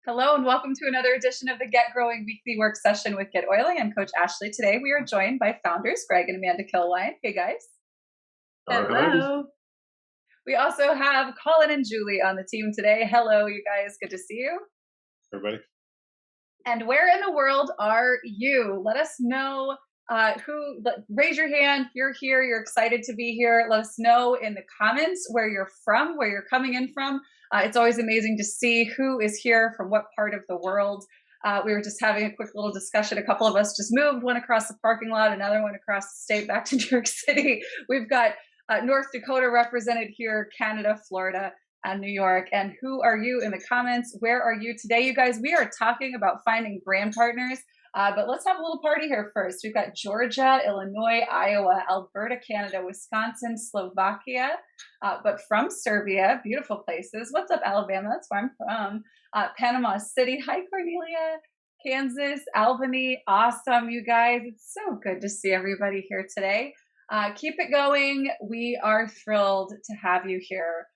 Hello and welcome to another edition of the GetGrowing weekly work session with GetOiling. I'm Coach Ashley. Today we are joined by founders Greg and Amanda Kilwine. Hey guys. Hello. Hello. We also have Colin and Julie on the team today. Hello, you guys. Good to see you. Everybody. And where in the world are you? Let us know raise your hand. If you're here, you're excited to be here. Let us know in the comments where you're from, where you're coming in from. It's always amazing to see who is here from what part of the world. We were just having a quick little discussion. A couple of us just moved, one across the parking lot, another one across the state back to New York City. We've got North Dakota represented here, Canada, Florida, and New York. And who are you in the comments? Where are you today, you guys? We are talking about finding brand partners. But let's have a little party here first. We've got Georgia, Illinois, Iowa, Alberta, Canada, Wisconsin, Slovakia, but from Serbia, beautiful places. What's up, Alabama? That's where I'm from. Panama City. Hi, Cornelia. Kansas, Albany. Awesome, you guys. It's so good to see everybody here today. Keep it going. We are thrilled to have you here.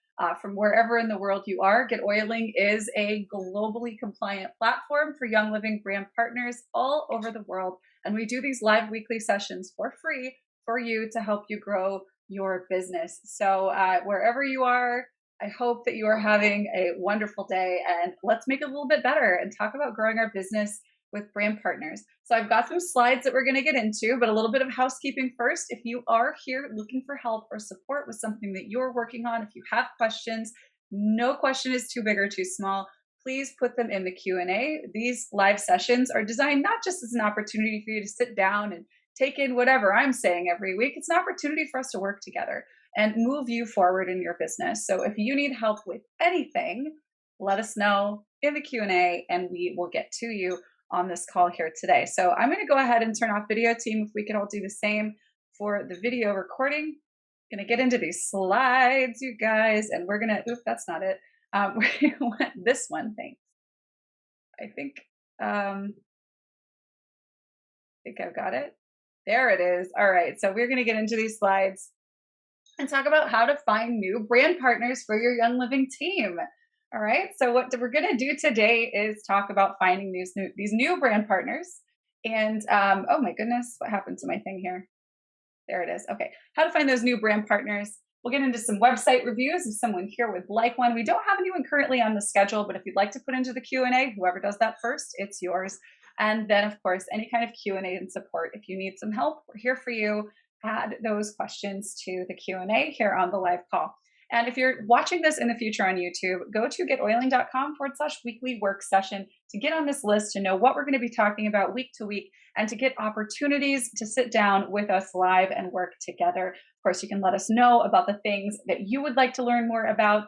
From wherever in the world you are, GetOiling is a globally compliant platform for Young Living brand partners all over the world. And we do these live weekly sessions for free for you to help you grow your business. So wherever you are, I hope that you are having a wonderful day, and let's make it a little bit better and talk about growing our business with brand partners. So I've got some slides that we're going to get into, but a little bit of housekeeping first. If you are here looking for help or support with something that you're working on, if you have questions, no question is too big or too small. Please put them in the Q&A. These live sessions are designed not just as an opportunity for you to sit down and take in whatever I'm saying every week. It's an opportunity for us to work together and move you forward in your business. So if you need help with anything, let us know in the Q&A and we will get to you on this call here today. So I'm going to go ahead and turn off video, team. If we could all do the same for the video recording. Going to get into these slides, you guys, and we're going to, oop, that's not it. We're going to want this one thing. I think I've got it. There it is. All right. So we're going to get into these slides and talk about how to find new brand partners for your Young Living team. All right. So what we're going to do today is talk about finding these new brand partners. And oh my goodness, what happened to my thing here? There it is. Okay. How to find those new brand partners. We'll get into some website reviews if someone here would like one. We don't have anyone currently on the schedule, but if you'd like to put into the Q&A, whoever does that first, it's yours. And then, of course, any kind of Q&A and support. If you need some help, we're here for you. Add those questions to the Q&A here on the live call. And if you're watching this in the future on YouTube, go to getoiling.com/weekly work session to get on this list, to know what we're going to be talking about week to week, and to get opportunities to sit down with us live and work together. Of course, you can let us know about the things that you would like to learn more about.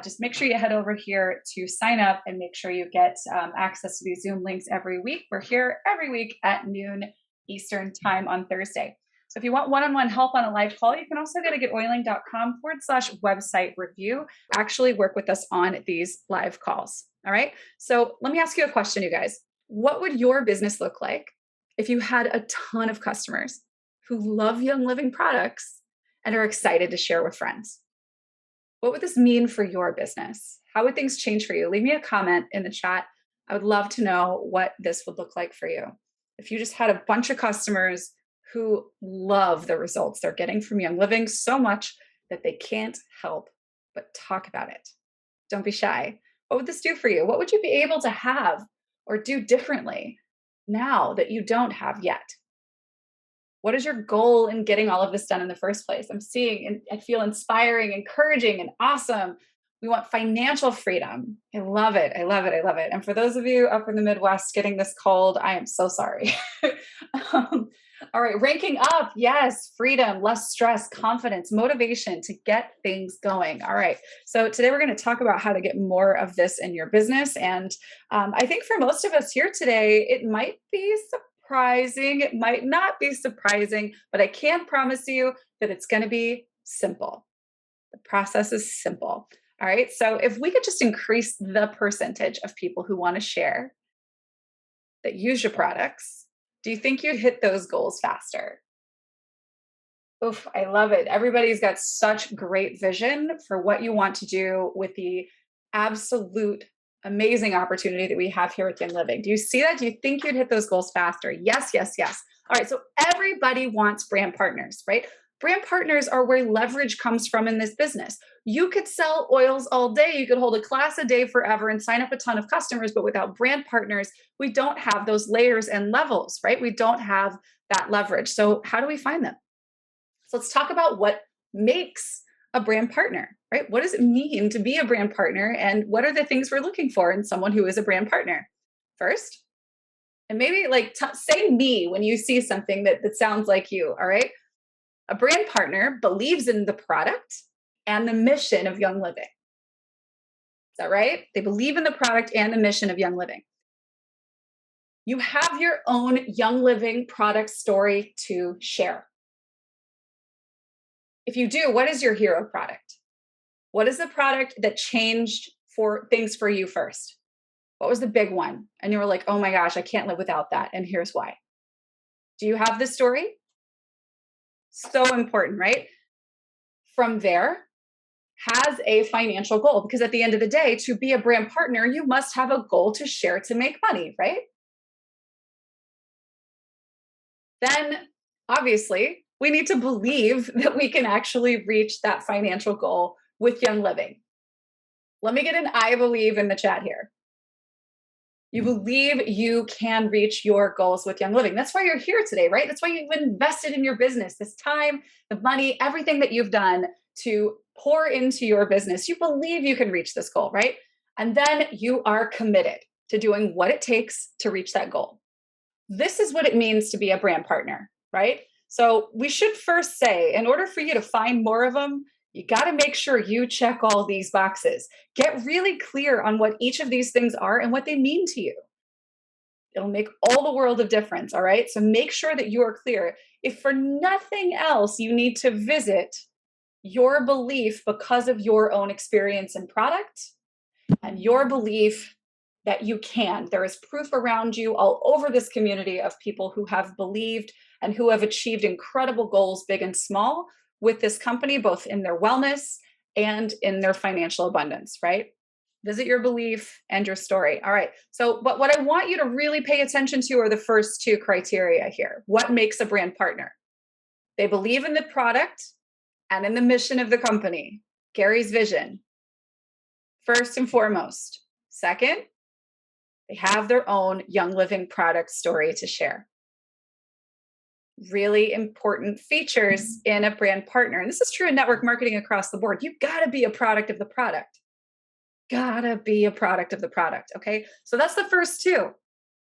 Just make sure you head over here to sign up and make sure you get access to these Zoom links every week. We're here every week at noon Eastern time on Thursday. So if you want one-on-one help on a live call, you can also go to getoiling.com/website review. Actually work with us on these live calls. All right. So let me ask you a question, you guys. What would your business look like if you had a ton of customers who love Young Living products and are excited to share with friends? What would this mean for your business? How would things change for you? Leave me a comment in the chat. I would love to know what this would look like for you. If you just had a bunch of customers who love the results they're getting from Young Living so much that they can't help but talk about it. Don't be shy. What would this do for you? What would you be able to have or do differently now that you don't have yet? What is your goal in getting all of this done in the first place? I'm seeing and I feel inspiring, encouraging, and awesome. We want financial freedom. I love it. I love it. I love it. And for those of you up in the Midwest getting this cold, I am so sorry. All right, ranking up. Yes, freedom, less stress, confidence, motivation to get things going. All right. So today we're going to talk about how to get more of this in your business. And I think for most of us here today, it might be surprising. It might not be surprising, but I can promise you that it's going to be simple. The process is simple. All right. So if we could just increase the percentage of people who want to share that use your products, do you think you'd hit those goals faster? Oof, I love it. Everybody's got such great vision for what you want to do with the absolute Amazing opportunity that we have here with Young Living. Do you see that? Do you think you'd hit those goals faster? Yes, yes, yes. All right, so everybody wants brand partners, right? Brand partners are where leverage comes from in this business. You could sell oils all day, you could hold a class a day forever and sign up a ton of customers, but without brand partners, we don't have those layers and levels, right? We don't have that leverage. So, how do we find them? So, let's talk about what makes a brand partner, right? What does it mean to be a brand partner? And what are the things we're looking for in someone who is a brand partner? First, and maybe like say me when you see something that sounds like you, all right? A brand partner believes in the product and the mission of Young Living. Is that right? They believe in the product and the mission of Young Living. You have your own Young Living product story to share. If you do, what is your hero product? What is the product that changed for things for you first? What was the big one? And you were like, oh my gosh, I can't live without that. And here's why. Do you have the story? So important, right? From there, has a financial goal, because at the end of the day, to be a brand partner, you must have a goal to share to make money, right? Then, obviously, we need to believe that we can actually reach that financial goal with Young Living. Let me get an I believe in the chat here. You believe you can reach your goals with Young Living. That's why you're here today, right? That's why you've invested in your business, this time, the money, everything that you've done to pour into your business. You believe you can reach this goal, right? And then you are committed to doing what it takes to reach that goal. This is what it means to be a brand partner, right? So we should first say, in order for you to find more of them, you got to make sure you check all these boxes. Get really clear on what each of these things are and what they mean to you. It'll make all the world of difference, all right? So make sure that you are clear. If for nothing else, you need to visit your belief because of your own experience and product and your belief that you can. There is proof around you all over this community of people who have believed and who have achieved incredible goals, big and small, with this company, both in their wellness and in their financial abundance, right? Visit your belief and your story. All right. So, but what I want you to really pay attention to are the first two criteria here. What makes a brand partner? They believe in the product and in the mission of the company, Gary's vision, first and foremost. Second, they have their own Young Living product story to share. Really important features in a brand partner. And this is true in network marketing across the board. You've got to be a product of the product. Gotta be a product of the product. Okay. So that's the first two.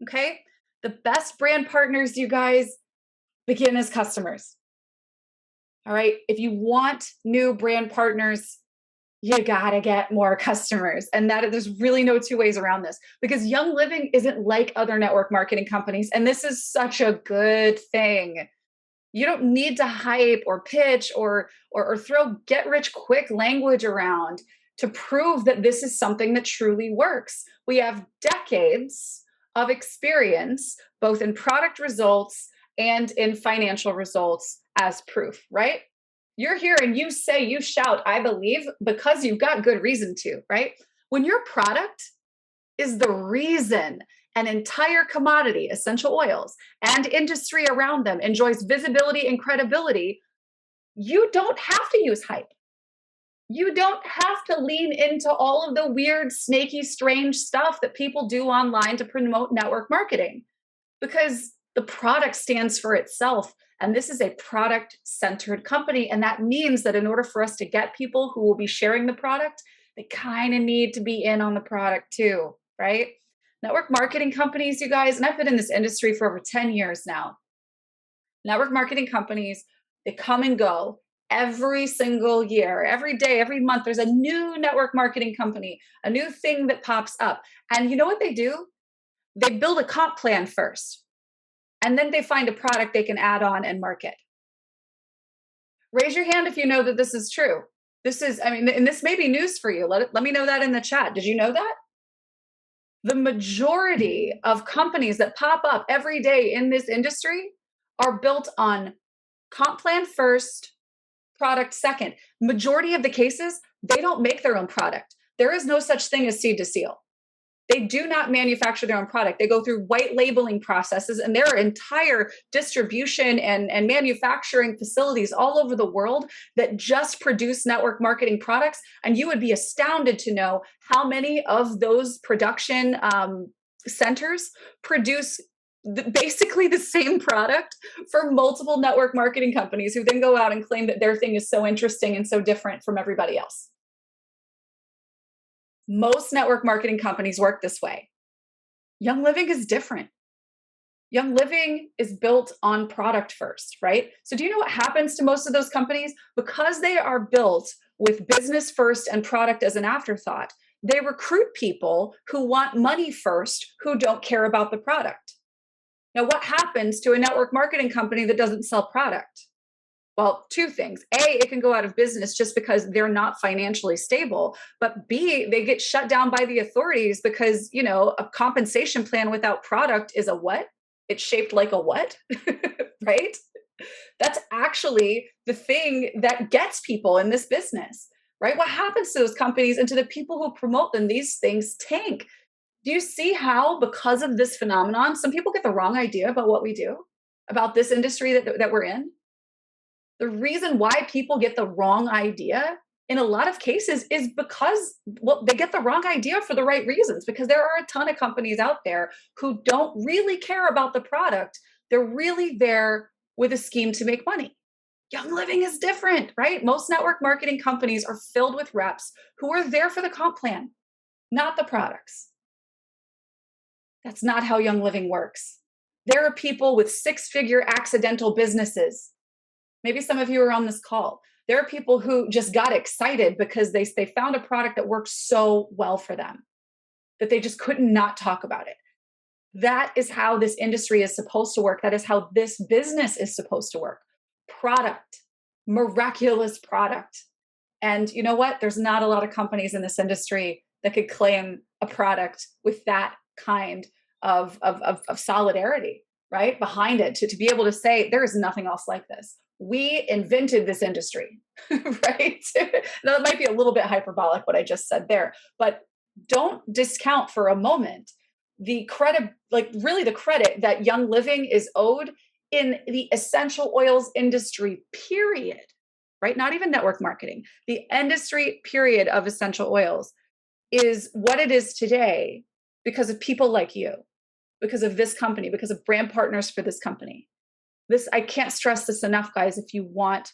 Okay. The best brand partners, you guys, begin as customers. All right. If you want new brand partners, you gotta get more customers. And that there's really no two ways around this, because Young Living isn't like other network marketing companies. And this is such a good thing. You don't need to hype or pitch or throw get rich quick language around to prove that this is something that truly works. We have decades of experience, both in product results and in financial results as proof, right? You're here and you say, you shout, I believe, because you've got good reason to, right? When your product is the reason an entire commodity, essential oils, and industry around them enjoys visibility and credibility, you don't have to use hype. You don't have to lean into all of the weird, snaky, strange stuff that people do online to promote network marketing, because the product stands for itself. And this is a product-centered company. And that means that in order for us to get people who will be sharing the product, they kind of need to be in on the product too, right? Network marketing companies, you guys, and I've been in this industry for over 10 years now. Network marketing companies, they come and go every single year, every day, every month. There's a new network marketing company, a new thing that pops up. And you know what they do? They build a comp plan first. And then they find a product they can add on and market. Raise your hand if you know that this is true. This is, I mean, and this may be news for you. Let me know that in the chat. Did you know that? The majority of companies that pop up every day in this industry are built on comp plan first, product second. Majority of the cases, they don't make their own product. There is no such thing as seed to seal. They do not manufacture their own product. They go through white labeling processes, and there are entire distribution and manufacturing facilities all over the world that just produce network marketing products. And you would be astounded to know how many of those production centers produce basically the same product for multiple network marketing companies who then go out and claim that their thing is so interesting and so different from everybody else. Most network marketing companies work this way. Young Living is different. Young Living is built on product first, right? So do you know what happens to most of those companies? Because they are built with business first and product as an afterthought, they recruit people who want money first, who don't care about the product. Now, what happens to a network marketing company that doesn't sell product? Well, two things. A, it can go out of business just because they're not financially stable. But B, they get shut down by the authorities because, a compensation plan without product is a what? It's shaped like a what? Right? That's actually the thing that gets people in this business, right? What happens to those companies and to the people who promote them? These things tank. Do you see how, because of this phenomenon, some people get the wrong idea about what we do, about this industry that we're in? The reason why people get the wrong idea in a lot of cases is because, well, they get the wrong idea for the right reasons, because there are a ton of companies out there who don't really care about the product. They're really there with a scheme to make money. Young Living is different, right? Most network marketing companies are filled with reps who are there for the comp plan, not the products. That's not how Young Living works. There are people with six-figure accidental businesses. Maybe some of you are on this call. There are people who just got excited because they found a product that worked so well for them that they just couldn't not talk about it. That is how this industry is supposed to work. That is how this business is supposed to work. Product, miraculous product. And you know what? There's not a lot of companies in this industry that could claim a product with that kind of solidarity, right? Behind it, to be able to say, there is nothing else like this. We invented this industry, right? That might be a little bit hyperbolic what I just said there, but don't discount for a moment the credit, like really the credit that Young Living is owed in the essential oils industry, period, right? Not even network marketing. The industry, period, of essential oils is what it is today because of people like you, because of this company, because of brand partners for this company. I can't stress this enough, guys. If you want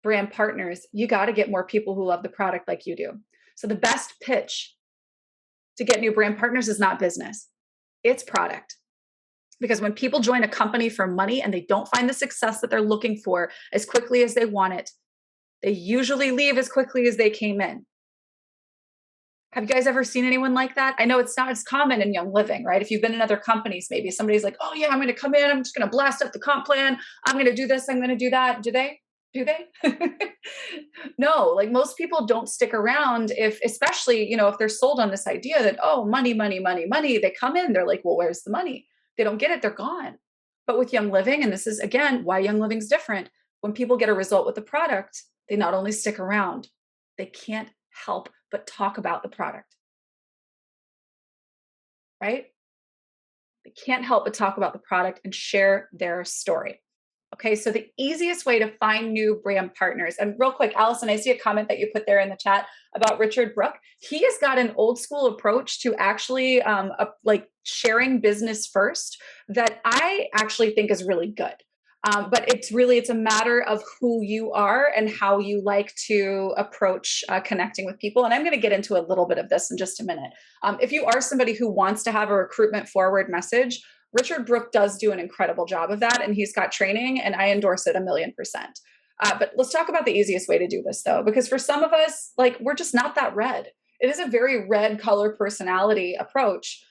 brand partners, you got to get more people who love the product like you do. So the best pitch to get new brand partners is not business. It's product. Because when people join a company for money and they don't find the success that they're looking for as quickly as they want it, they usually leave as quickly as they came in. Have you guys ever seen anyone like that? I know it's not as common in Young Living, right? If you've been in other companies, maybe somebody's like, oh yeah, I'm going to come in. I'm just going to blast up the comp plan. I'm going to do this. I'm going to do that. Do they? No, like most people don't stick around especially, if they're sold on this idea that, oh, money, money, money, money, they come in, they're like, well, where's the money? They don't get it. They're gone. But with Young Living, and this is again, why Young Living's different. When people get a result with the product, they not only stick around, they can't help but talk about the product, right? They can't help but talk about the product and share their story. Okay, so the easiest way to find new brand partners, and real quick, Allison, I see a comment that you put there in the chat about Richard Brook. He has got an old school approach to actually like sharing business first that I actually think is really good. But it's a matter of who you are and how you like to approach connecting with people. And I'm going to get into a little bit of this in just a minute. If you are somebody who wants to have a recruitment forward message, Richard Brook does do an incredible job of that, and he's got training, and I endorse it 1,000,000%. But let's talk about the easiest way to do this, though, because for some of us, like we're just not that red. It is a very red color personality approach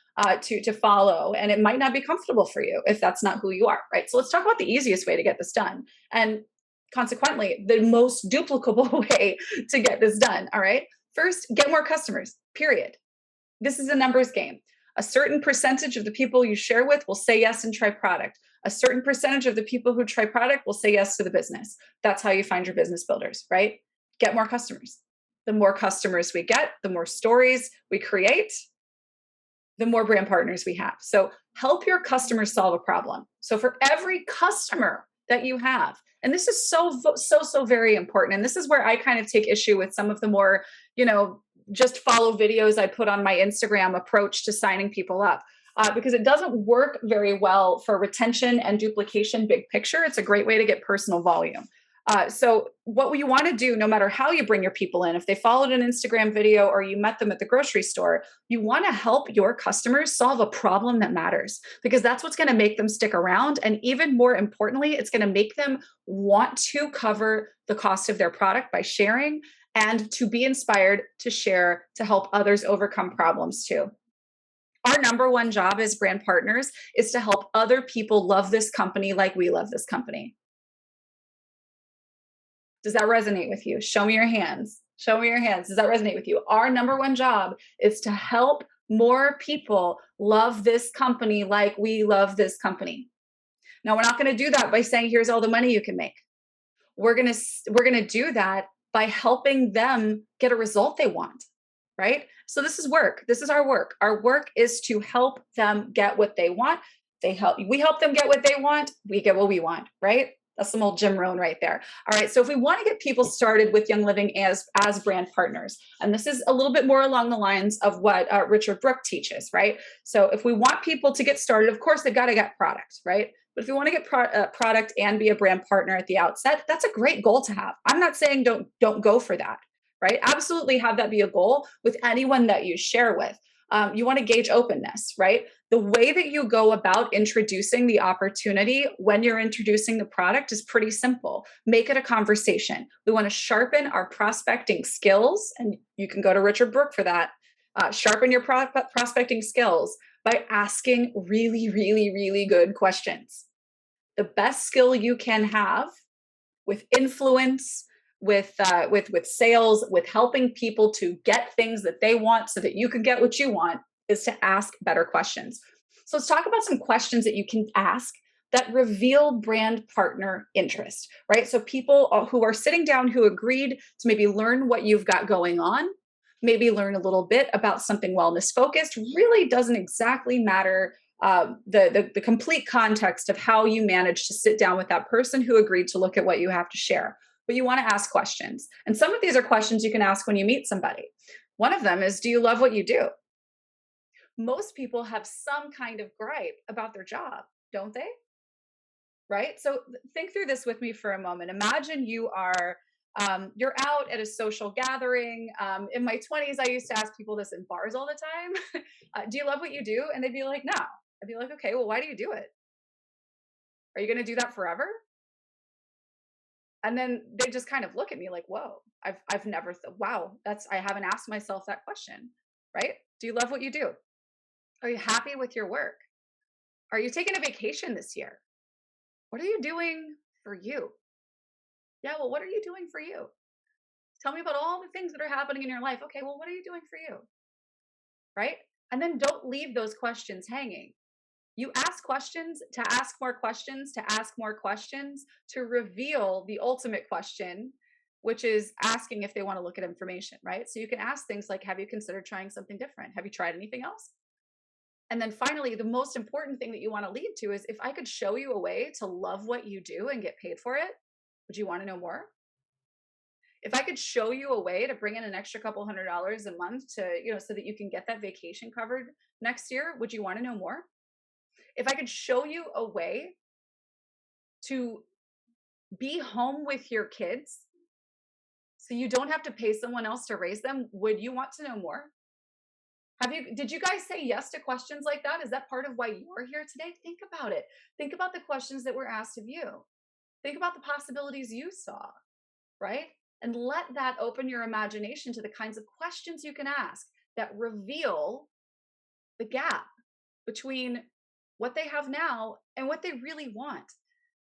to follow, and it might not be comfortable for you if that's not who you are, right? So let's talk about the easiest way to get this done, and consequently, the most duplicable way to get this done. All right, first, get more customers. Period. This is a numbers game. A certain percentage of the people you share with will say yes and try product. A certain percentage of the people who try product will say yes to the business. That's how you find your business builders, right? Get more customers. The more customers we get, the more stories we create, the more brand partners we have. So help your customers solve a problem. So for every customer that you have, and this is so very important. And this is where I kind of take issue with some of the more, just follow videos I put on my Instagram approach to signing people up. Because it doesn't work very well for retention and duplication big picture. It's a great way to get personal volume. So what you want to do, no matter how you bring your people in, if they followed an Instagram video or you met them at the grocery store, you want to help your customers solve a problem that matters, because that's what's going to make them stick around. And even more importantly, it's going to make them want to cover the cost of their product by sharing, and to be inspired to share to help others overcome problems too. Our number one job as brand partners is to help other people love this company like we love this company. Does that resonate with you? Show me your hands. Show me your hands. Does that resonate with you? Our number one job is to help more people love this company like we love this company. Now, we're not going to do that by saying, here's all the money you can make. We're going to do that by helping them get a result they want, right? So this is work. This is our work. Our work is to help them get what they want. We help them get what they want. We get what we want, right? That's some old Jim Rohn right there. All right. So if we want to get people started with Young Living as brand partners, and this is a little bit more along the lines of what Richard Brooke teaches, right? So if we want people to get started, of course, they've got to get product, right? But if you want to get product and be a brand partner at the outset, that's a great goal to have. I'm not saying don't go for that, right? Absolutely have that be a goal with anyone that you share with. You want to gauge openness, right? The way that you go about introducing the opportunity when you're introducing the product is pretty simple. Make it a conversation. We want to sharpen our prospecting skills, and you can go to Richard Brooke for that. Sharpen your prospecting skills by asking really, really, really good questions. The best skill you can have with influence, with sales, with helping people to get things that they want so that you can get what you want, is to ask better questions. So let's talk about some questions that you can ask that reveal brand partner interest, right? So people who are sitting down, who agreed to maybe learn what you've got going on, maybe learn a little bit about something wellness focused, really doesn't exactly matter the complete context of how you manage to sit down with that person who agreed to look at what you have to share. But you want to ask questions. And some of these are questions you can ask when you meet somebody. One of them is, do you love what you do? Most people have some kind of gripe about their job, don't they? Right? So think through this with me for a moment. Imagine you're out at a social gathering. In my 20s, I used to ask people this in bars all the time. Do you love what you do? And they'd be like, no. I'd be like, okay, well, why do you do it? Are you going to do that forever? And then they just kind of look at me like, whoa, I've never wow, I haven't asked myself that question, right? Do you love what you do? Are you happy with your work? Are you taking a vacation this year? What are you doing for you? Yeah, well, what are you doing for you? Tell me about all the things that are happening in your life. Okay, well, what are you doing for you? Right? And then don't leave those questions hanging. You ask questions to ask more questions to ask more questions to reveal the ultimate question, which is asking if they want to look at information, right? So you can ask things like, have you considered trying something different? Have you tried anything else? And then finally, the most important thing that you want to lead to is, if I could show you a way to love what you do and get paid for it, would you want to know more? If I could show you a way to bring in an extra couple $100s a month to, so that you can get that vacation covered next year, would you want to know more? If I could show you a way to be home with your kids so you don't have to pay someone else to raise them, would you want to know more? Did you guys say yes to questions like that? Is that part of why you're here today? Think about it. Think about the questions that were asked of you. Think about the possibilities you saw, right? And let that open your imagination to the kinds of questions you can ask that reveal the gap between what they have now and what they really want.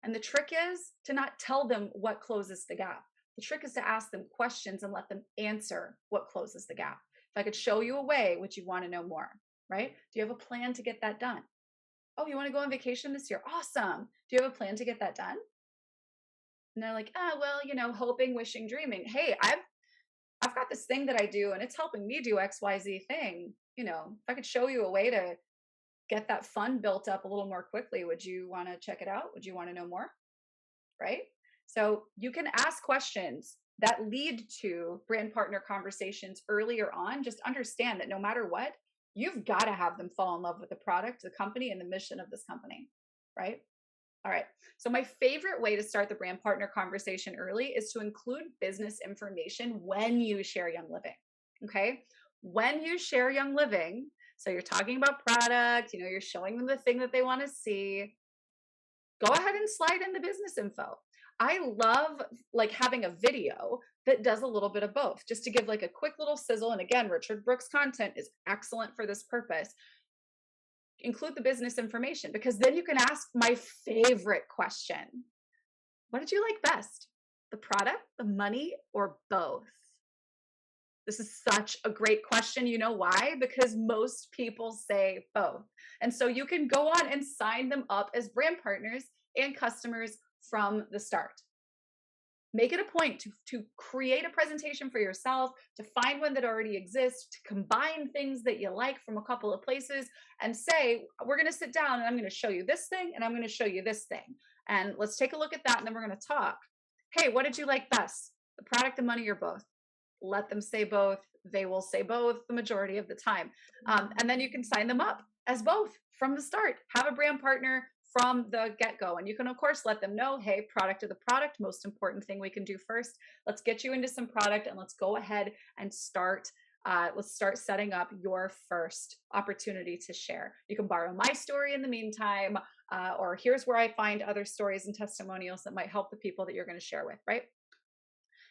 And the trick is to not tell them what closes the gap. The trick is to ask them questions and let them answer what closes the gap. If I could show you a way, would you want to know more, right? Do you have a plan to get that done? Oh, you want to go on vacation this year? Awesome. Do you have a plan to get that done? And they're like, well, hoping, wishing, dreaming. Hey, I've got this thing that I do and it's helping me do XYZ thing. If I could show you a way to get that fund built up a little more quickly, would you want to check it out? Would you want to know more? Right? So you can ask questions that lead to brand partner conversations earlier on. Just understand that no matter what, you've got to have them fall in love with the product, the company, and the mission of this company. Right? All right. So, my favorite way to start the brand partner conversation early is to include business information when you share Young Living. Okay. When you share Young Living, so you're talking about product, you're showing them the thing that they want to see, go ahead and slide in the business info. I love like having a video that does a little bit of both, just to give like a quick little sizzle. And again, Richard Brooks content is excellent for this purpose. Include the business information, because then you can ask my favorite question. What did you like best? The product, the money, or both? This is such a great question. You know why? Because most people say both. And so you can go on and sign them up as brand partners and customers from the start. Make it a point to create a presentation for yourself, to find one that already exists, to combine things that you like from a couple of places and say, we're going to sit down and I'm going to show you this thing and I'm going to show you this thing. And let's take a look at that and then we're going to talk. Hey, what did you like best? The product, the money, or both? Let them say both. They will say both the majority of the time. And then you can sign them up as both from the start. Have a brand partner from the get-go. And you can, of course, let them know, hey, product of the product, most important thing we can do first. Let's get you into some product and let's go ahead and start. Let's start setting up your first opportunity to share. You can borrow my story in the meantime, or here's where I find other stories and testimonials that might help the people that you're going to share with, right?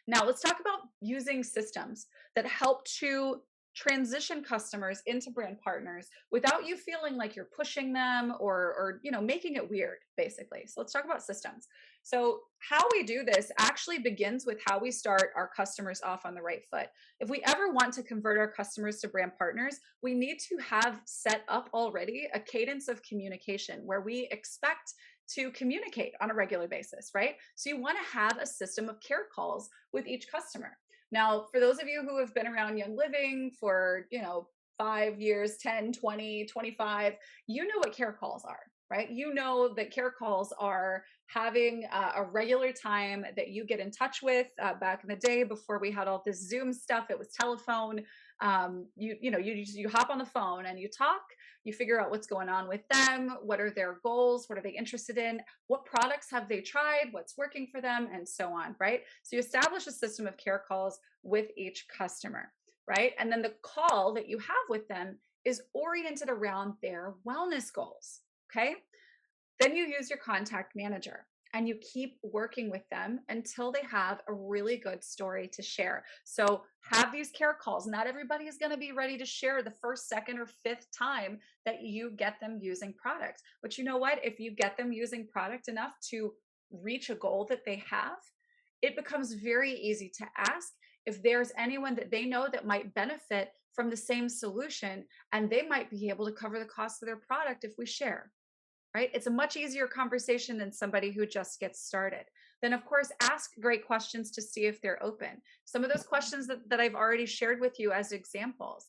Now, let's talk about using systems that help to transition customers into brand partners without you feeling like you're pushing them or making it weird, basically. So let's talk about systems. So how we do this actually begins with how we start our customers off on the right foot. If we ever want to convert our customers to brand partners, we need to have set up already a cadence of communication where we expect to communicate on a regular basis, right? So you want to have a system of care calls with each customer. Now, for those of you who have been around Young Living for, 5 years, 10, 20, 25, you know what care calls are, right? You know that care calls are having a regular time that you get in touch with. Back in the day before we had all this Zoom stuff, it was telephone. You hop on the phone and you talk. You figure out what's going on with them. What are their goals? What are they interested in? What products have they tried? What's working for them? And so on, right? So you establish a system of care calls with each customer, right? And then the call that you have with them is oriented around their wellness goals, okay? Then you use your contact manager and you keep working with them until they have a really good story to share. So have these care calls. Not everybody is going to be ready to share the first, second, or fifth time that you get them using product. But you know what? If you get them using product enough to reach a goal that they have, it becomes very easy to ask if there's anyone that they know that might benefit from the same solution, and they might be able to cover the cost of their product if we share. Right? It's a much easier conversation than somebody who just gets started. Then, of course, ask great questions to see if they're open. Some of those questions that I've already shared with you as examples,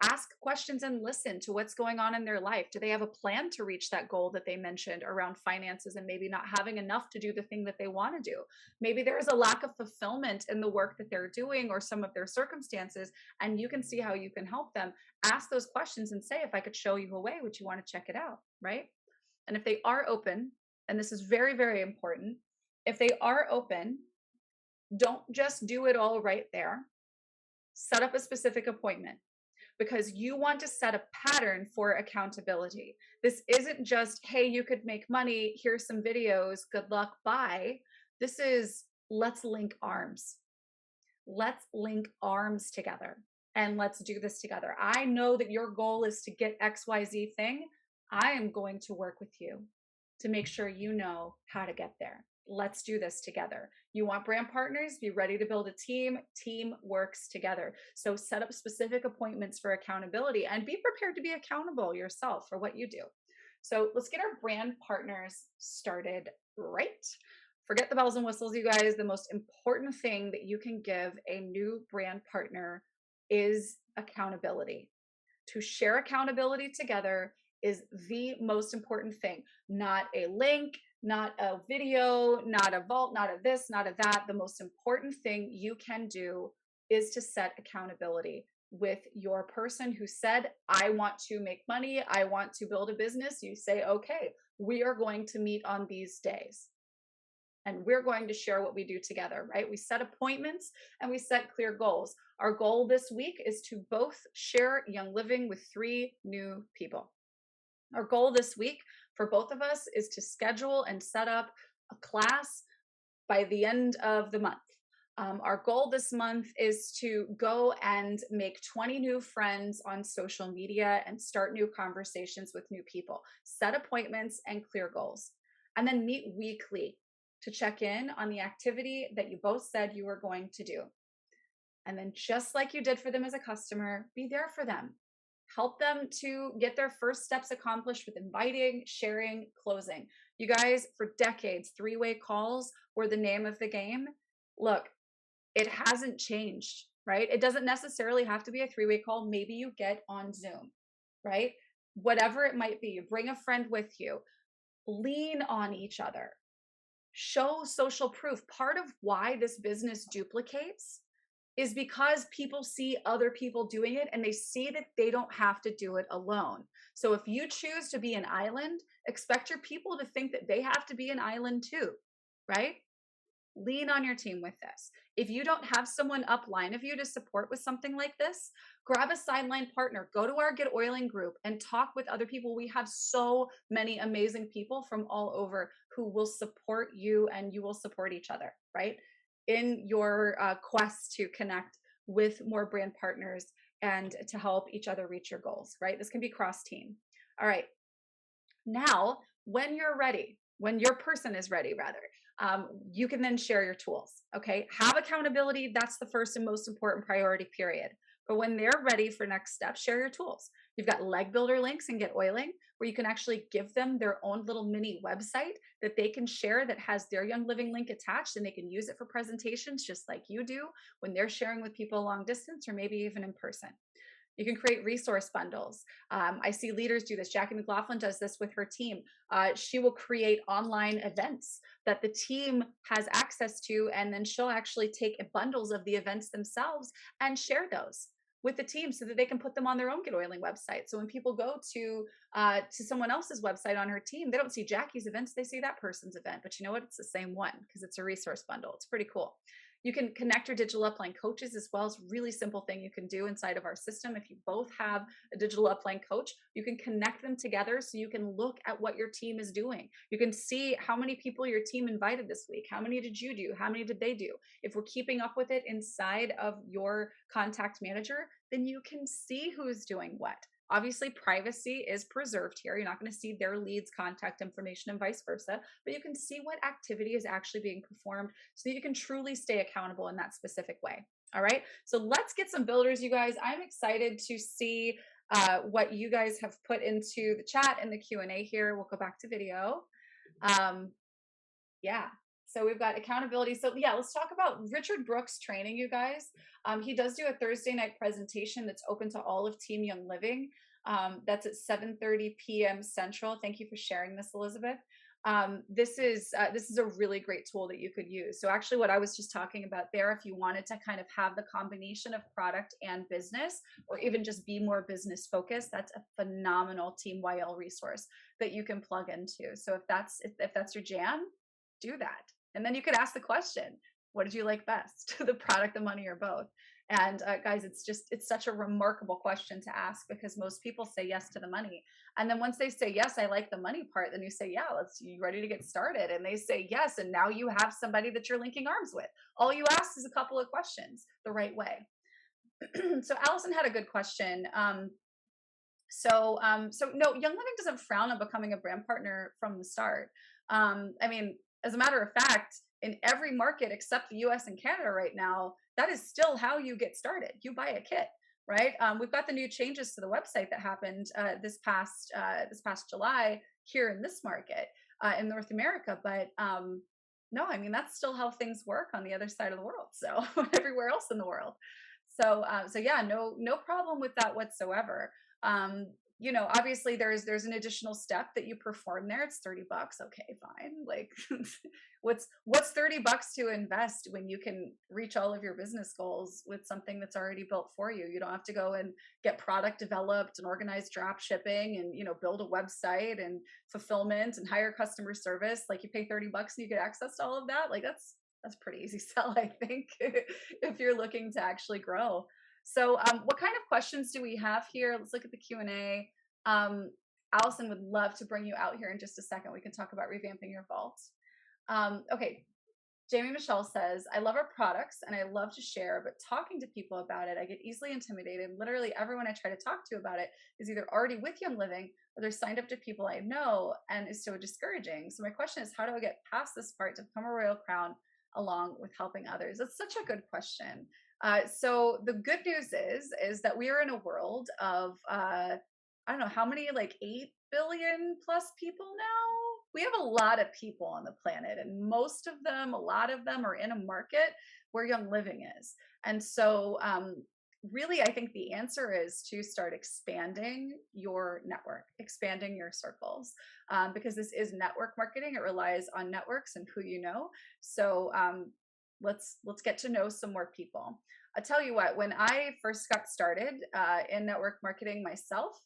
ask questions and listen to what's going on in their life. Do they have a plan to reach that goal that they mentioned around finances and maybe not having enough to do the thing that they want to do? Maybe there is a lack of fulfillment in the work that they're doing or some of their circumstances, and you can see how you can help them. Ask those questions and say, if I could show you a way, would you want to check it out? Right? And if they are open, and this is very, very important, if they are open, don't just do it all right there. Set up a specific appointment, because you want to set a pattern for accountability. This isn't just, hey, you could make money, here's some videos, good luck, bye. This is, let's link arms. Let's link arms together and let's do this together. I know that your goal is to get XYZ thing. I am going to work with you to make sure you know how to get there. Let's do this together. You want brand partners? Be ready to build a team. Team works together. So set up specific appointments for accountability and be prepared to be accountable yourself for what you do. So let's get our brand partners started right. Forget the bells and whistles, you guys. The most important thing that you can give a new brand partner is accountability. To share accountability together is the most important thing. Not a link, not a video, not a vault, not a this, not a that. The most important thing you can do is to set accountability with your person who said, I want to make money, I want to build a business. You say, okay, we are going to meet on these days and we're going to share what we do together, right? We set appointments and we set clear goals. Our goal this week is to both share Young Living with 3 new people. Our goal this week for both of us is to schedule and set up a class by the end of the month. Our goal this month is to go and make 20 new friends on social media and start new conversations with new people, set appointments and clear goals, and then meet weekly to check in on the activity that you both said you were going to do. And then just like you did for them as a customer, be there for them. Help them to get their first steps accomplished with inviting, sharing, closing. You guys, for decades, 3-way calls were the name of the game. Look, it hasn't changed, right? It doesn't necessarily have to be a 3-way call. Maybe you get on Zoom, right? Whatever it might be, you bring a friend with you, lean on each other, show social proof. Part of why this business duplicates is because people see other people doing it and they see that they don't have to do it alone. So if you choose to be an island, expect your people to think that they have to be an island too, right? Lean on your team with this. If you don't have someone upline of you to support with something like this, grab a sideline partner, go to our GetOiling group and talk with other people. We have so many amazing people from all over who will support you and you will support each other, right? In your quest to connect with more brand partners and to help each other reach your goals, right? This can be cross team. All right. Now, when you're ready, when your person is ready, rather, you can then share your tools. Okay. Have accountability. That's the first and most important priority, period. But when they're ready for next steps, share your tools. You've got leg builder links and GetOiling, where you can actually give them their own little mini website that they can share that has their Young Living link attached, and they can use it for presentations just like you do when they're sharing with people long distance or maybe even in person. You can create resource bundles. I see leaders do this. Jackie McLaughlin does this with her team. She will create online events that the team has access to, and then she'll actually take bundles of the events themselves and share those with the team so that they can put them on their own GetOiling website. So when people go to someone else's website on her team, they don't see Jackie's events, they see that person's event. But you know what? It's the same one because it's a resource bundle. It's pretty cool. You can connect your digital upline coaches as well. It's a really simple thing you can do inside of our system. If you both have a digital upline coach, you can connect them together so you can look at what your team is doing. You can see how many people your team invited this week. How many did you do? How many did they do? If we're keeping up with it inside of your contact manager, then you can see who's doing what. Obviously, privacy is preserved here. You're not going to see their leads, contact information, and vice versa, but you can see what activity is actually being performed so that you can truly stay accountable in that specific way. All right, so let's get some builders, you guys. I'm excited to see what you guys have put into the chat and the Q&A here. We'll go back to video. Yeah. So we've got accountability. So yeah, let's talk about Richard Brooks' training, you guys. He does do a Thursday night presentation that's open to all of Team Young Living. That's at 7:30 p.m. Central. Thank you for sharing this, Elizabeth. This is a really great tool that you could use. So actually what I was just talking about there, if you wanted to kind of have the combination of product and business, or even just be more business focused, that's a phenomenal Team YL resource that you can plug into. So if that's your jam, do that. And then you could ask the question, what did you like best? The product, the money, or both? And guys, it's such a remarkable question to ask because most people say yes to the money. And then once they say, yes, I like the money part, then you say, yeah, you ready to get started? And they say yes. And now you have somebody that you're linking arms with. All you ask is a couple of questions the right way. So Allison had a good question. So no, Young Living doesn't frown on becoming a brand partner from the start. I mean, as a matter of fact, in every market except the US and Canada right now, that is still how you get started. You buy a kit, right? We've got the new changes to the website that happened this past July here in this market in North America, but No, I mean, that's still how things work on the other side of the world. So everywhere else in the world. So yeah, no problem with that whatsoever. Obviously there's an additional step that you perform there. It's $30. Okay, fine. Like what's $30 to invest when you can reach all of your business goals with something that's already built for you? You don't have to go and get product developed and organize drop shipping and build a website and fulfillment and hire customer service. Like you pay $30 and you get access to all of that. Like that's pretty easy sell, I think, if you're looking to actually grow. So, what kind of questions do we have here? Let's look at the Q&A. Allison would love to bring you out here in just a second. We can talk about revamping your vault. Okay, Jamie Michelle says, I love our products and I love to share, but talking to people about it, I get easily intimidated. Literally everyone I try to talk to about it is either already with Young Living or they're signed up to people I know, and is so discouraging. So my question is, how do I get past this part to become a Royal Crown along with helping others? That's such a good question. So the good news is that we are in a world of I don't know how many, like 8 billion plus people now. We have a lot of people on the planet, and most of them, a lot of them, are in a market where Young Living is. And so really, I think the answer is to start expanding your network, expanding your circles, because this is network marketing. It relies on networks and who you know. So let's get to know some more people. I'll tell you what, when I first got started in network marketing myself,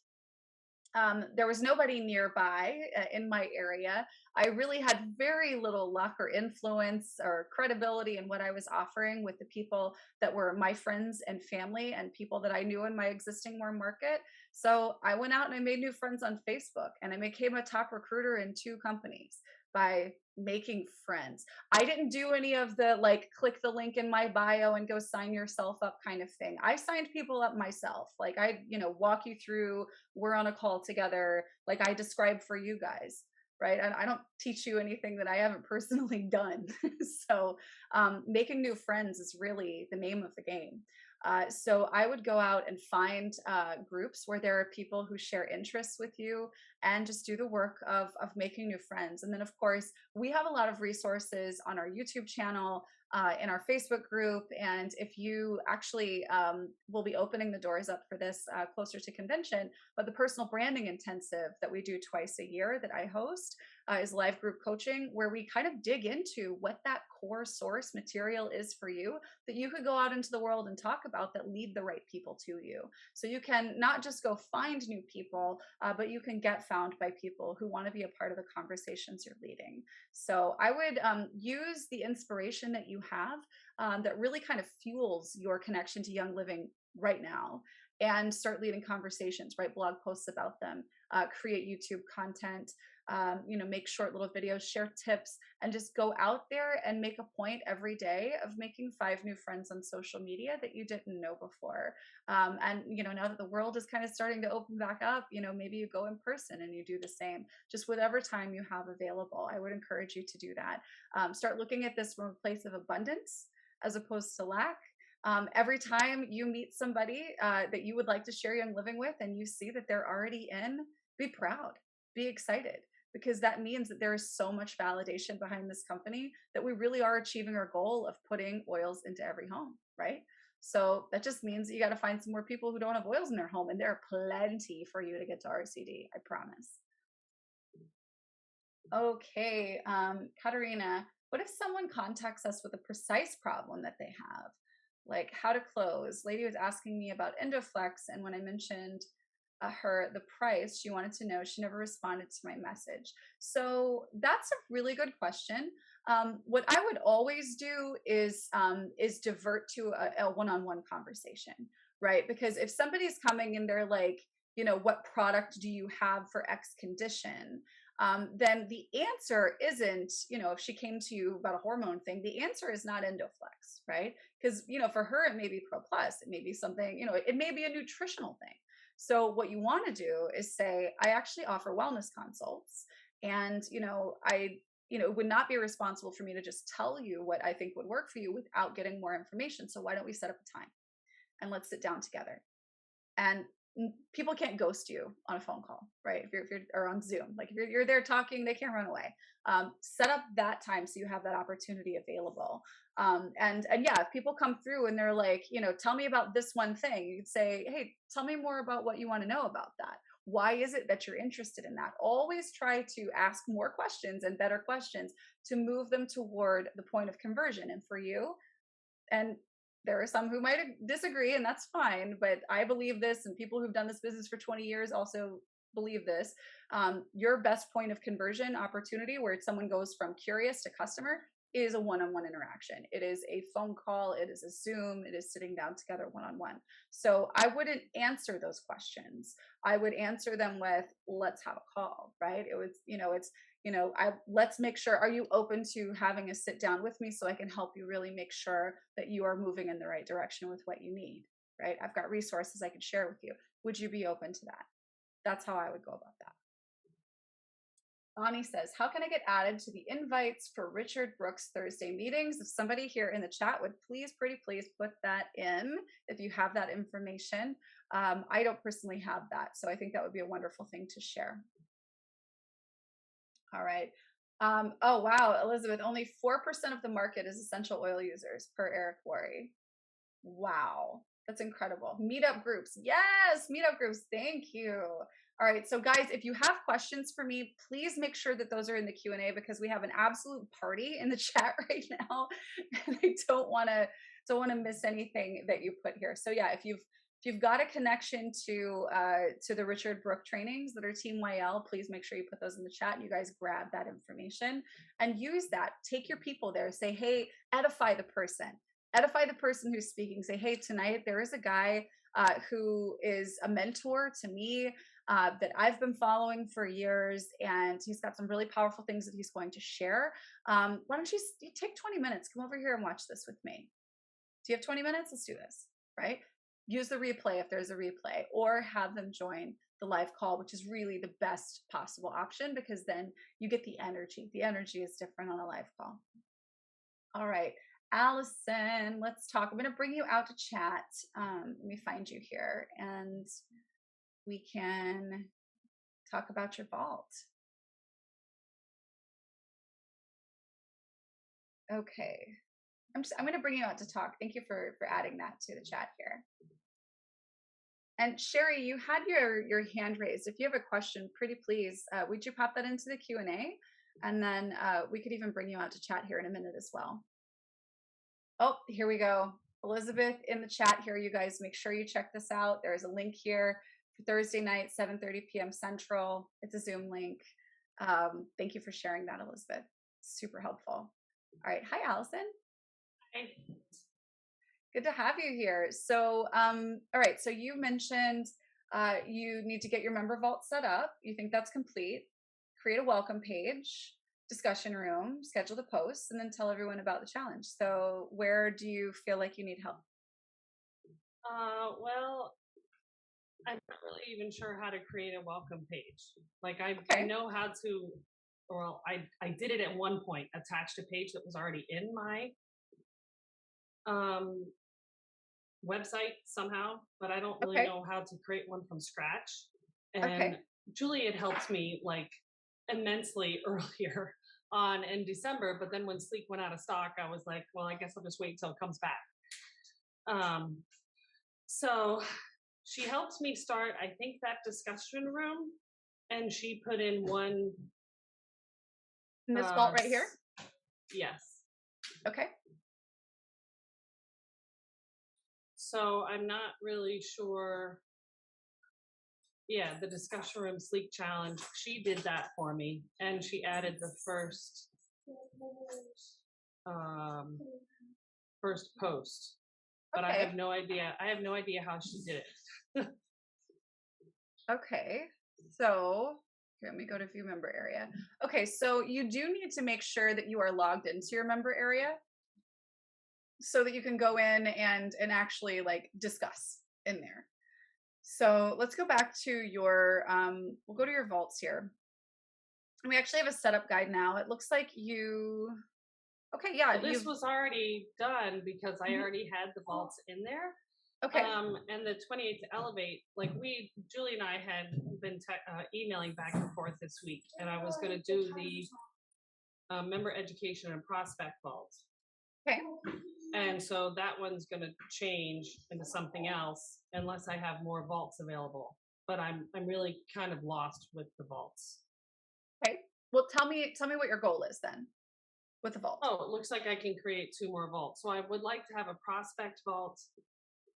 there was nobody nearby in my area. I really had very little luck or influence or credibility in what I was offering with the people that were my friends and family and people that I knew in my existing warm market. So I went out and I made new friends on Facebook, and I became a top recruiter in 2 companies by making friends. I didn't do any of the like click the link in my bio and go sign yourself up kind of thing. I signed people up myself. Like I, walk you through, we're on a call together, like I described for you guys, right? And I don't teach you anything that I haven't personally done. So making new friends is really the name of the game. So I would go out and find groups where there are people who share interests with you, and just do the work of making new friends. And then, of course, we have a lot of resources on our YouTube channel, in our Facebook group. And if you actually will be opening the doors up for this closer to convention, but the personal branding intensive that we do twice a year that I host is live group coaching, where we kind of dig into what that core source material is for you that you could go out into the world and talk about, that lead the right people to you. So you can not just go find new people, but you can get found by people who want to be a part of the conversations you're leading. So I would use the inspiration that you have that really kind of fuels your connection to Young Living right now, and start leading conversations, write blog posts about them, create YouTube content, make short little videos, share tips, and just go out there and make a point every day of making 5 new friends on social media that you didn't know before. And now that the world is kind of starting to open back up, maybe you go in person and you do the same, just whatever time you have available. I would encourage you to do that. Start looking at this from a place of abundance as opposed to lack. Every time you meet somebody that you would like to share Young Living with, and you see that they're already in, be proud, be excited, because that means that there is so much validation behind this company that we really are achieving our goal of putting oils into every home, right? So that just means that you got to find some more people who don't have oils in their home, and there are plenty for you to get to RCD, I promise. Okay, Katerina, what if someone contacts us with a precise problem that they have? Like how to close. Lady was asking me about Endoflex, and when I mentioned her the price, she wanted to know. She never responded to my message. So that's a really good question. What I would always do is divert to a one-on-one conversation, right? Because if somebody's coming and they're like, what product do you have for X condition? Then the answer isn't, if she came to you about a hormone thing, the answer is not Endoflex, right? Because, for her, it may be Pro Plus, it may be something, it may be a nutritional thing. So what you want to do is say, I actually offer wellness consults, and, I it would not be responsible for me to just tell you what I think would work for you without getting more information. So why don't we set up a time and let's sit down together? And people can't ghost you on a phone call, right? If you're or on Zoom, like if you're there talking, they can't run away. Set up that time so you have that opportunity available. And yeah, if people come through and they're like, tell me about this one thing, you'd say, hey, tell me more about what you want to know about that. Why is it that you're interested in that? Always try to ask more questions and better questions to move them toward the point of conversion. And for you, and there are some who might disagree, and that's fine, but I believe this, and people who've done this business for 20 years also believe this. Your best point of conversion opportunity, where someone goes from curious to customer, is a one-on-one interaction. It is a phone call, it is a Zoom, it is sitting down together one-on-one. So I wouldn't answer those questions. I would answer them with, let's have a call, right? Let's make sure, are you open to having a sit down with me so I can help you really make sure that you are moving in the right direction with what you need, right? I've got resources I can share with you. Would you be open to that? That's how I would go about that. Bonnie says, how can I get added to the invites for Richard Brooks Thursday meetings? If somebody here in the chat would please, pretty please put that in if you have that information. I don't personally have that, so I think that would be a wonderful thing to share. All right. Oh, wow, Elizabeth, only 4% of the market is essential oil users per Eric Worre. Wow, that's incredible. Meetup groups. Yes, meetup groups. Thank you. All right, so guys, if you have questions for me, please make sure that those are in the Q&A because we have an absolute party in the chat right now, and I don't want to miss anything that you put here. So yeah, if you've got a connection to the Richard Brooke trainings that are Team YL, please make sure you put those in the chat and you guys grab that information and use that. Take your people there. Say, hey, edify the person. Edify the person who's speaking. Say, hey, tonight there is a guy who is a mentor to me that I've been following for years, and he's got some really powerful things that he's going to share. Why don't you take 20 minutes? Come over here and watch this with me. Do you have 20 minutes? Let's do this, right? Use the replay if there's a replay, or have them join the live call, which is really the best possible option because then you get the energy. The energy is different on a live call. All right. Allison, let's talk. I'm going to bring you out to chat. Let me find you here and we can talk about your vault. Okay. I'm going to bring you out to talk. Thank you for adding that to the chat here. And Sherry, you had your hand raised. If you have a question, pretty please, would you pop that into the Q&A? And then we could even bring you out to chat here in a minute as well. Oh, here we go. Elizabeth in the chat here, you guys, make sure you check this out. There's a link here for Thursday night, 7:30 p.m. Central. It's a Zoom link. Thank you for sharing that, Elizabeth. Super helpful. All right. Hi, Allison. Hi. Good to have you here. So, all right. So you mentioned you need to get your member vault set up. You think that's complete. Create a welcome page, discussion room, schedule the posts, and then tell everyone about the challenge. So where do you feel like you need help? Well, I'm not really even sure how to create a welcome page. Like I know how to, well, I did it at one point, attached a page that was already in my website somehow, but I don't really know how to create one from scratch. And Julie had helped me like immensely earlier on in December, but then when Sleek went out of stock, I was like, well, I guess I'll just wait till it comes back. So she helped me start, I think, that discussion room, and she put in one. In this vault right here? Yes. Okay. So I'm not really sure. Yeah, the discussion room Sleek challenge, she did that for me, and she added the first post. But I have no idea. I have no idea how she did it. Okay. So here, let me go to view member area. Okay, so you do need to make sure that you are logged into your member area so that you can go in and actually like discuss in there. So let's go back to your, we'll go to your vaults here. And we actually have a setup guide now. It looks like you, okay, yeah. Well, this was already done because I already had the vaults in there. Okay. And the 28 to elevate, like Julie and I had been emailing back and forth this week, and I was going to do the member education and prospect vault. Okay. And so that one's going to change into something else unless I have more vaults available. But I'm really kind of lost with the vaults. Okay. Well, tell me what your goal is then with the vault. Oh, it looks like I can create 2 more vaults. So I would like to have a prospect vault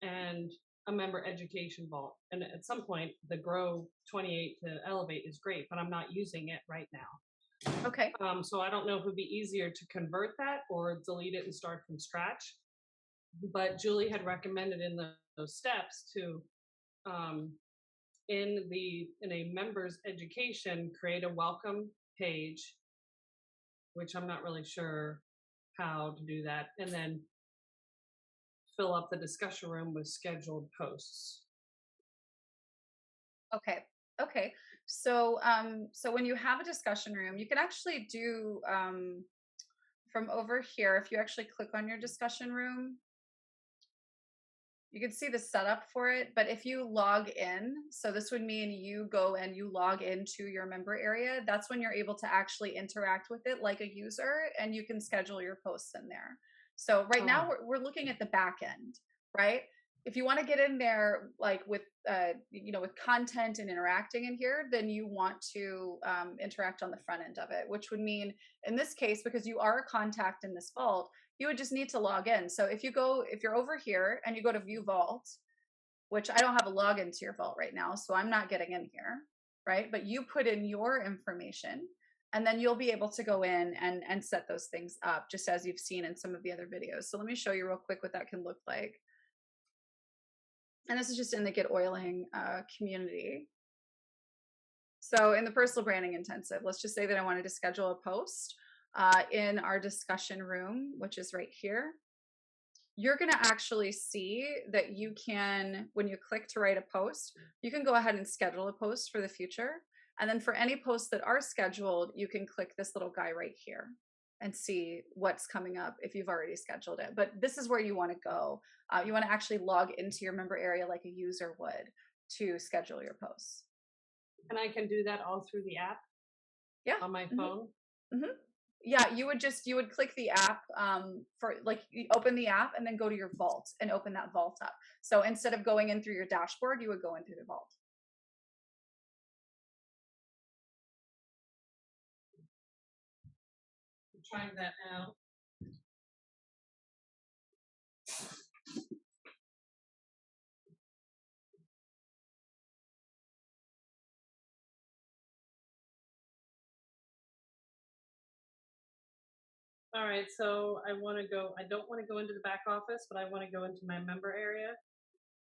and a member education vault. And at some point, the Grow 28 to Elevate is great, but I'm not using it right now. Okay. So I don't know if it would be easier to convert that or delete it and start from scratch. But Julie had recommended in those steps to, in a member's education, create a welcome page, which I'm not really sure how to do that, and then fill up the discussion room with scheduled posts. Okay. Okay. So, so when you have a discussion room, you can actually do, from over here, if you actually click on your discussion room, you can see the setup for it. But if you log in, so this would mean you go and you log into your member area, that's when you're able to actually interact with it like a user, and you can schedule your posts in there. So right now we're looking at the back end, right? If you want to get in there, like with, with content and interacting in here, then you want to interact on the front end of it, which would mean in this case, because you are a contact in this vault, you would just need to log in. So if you're over here and you go to view vault, which I don't have a login to your vault right now, so I'm not getting in here, right? But you put in your information and then you'll be able to go in and set those things up just as you've seen in some of the other videos. So let me show you real quick what that can look like. And this is just in the GetOiling community. So in the personal branding intensive, let's just say that I wanted to schedule a post in our discussion room, which is right here. You're going to actually see that you can, when you click to write a post, you can go ahead and schedule a post for the future. And then for any posts that are scheduled, you can click this little guy right here and see what's coming up if you've already scheduled it. But this is where you want to go. You want to actually log into your member area like a user would to schedule your posts. And I can do that all through the app? Yeah. On my phone? Mm-hmm. Yeah, you would click the app for, like, you open the app and then go to your vault and open that vault up. So instead of going in through your dashboard, you would go in through the vault. I'm trying that now. All right, so I don't want to go into the back office, but I want to go into my member area.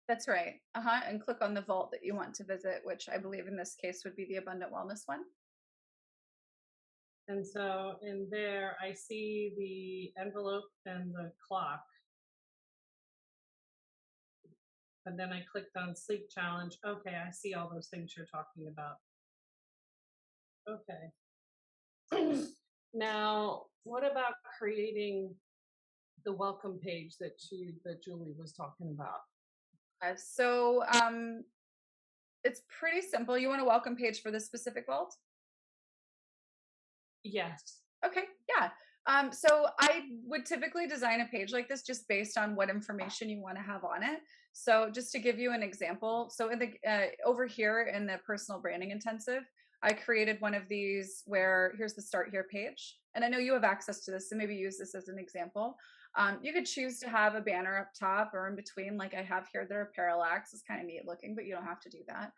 That's right. And click on the vault that you want to visit, which I believe in this case would be the Abundant Wellness one. And so in there, I see the envelope and the clock. And then I clicked on sleep challenge. Okay, I see all those things you're talking about. Okay. Now, what about creating the welcome page that Julie was talking about? So it's pretty simple. You want a welcome page for this specific vault? Yes. Okay, yeah. So I would typically design a page like this just based on what information you want to have on it. So just to give you an example, so in the over here in the personal branding intensive, I created one of these where here's the start here page. And I know you have access to this, so maybe use this as an example. You could choose to have a banner up top or in between, like I have here that are parallax. It's kind of neat looking, but you don't have to do that.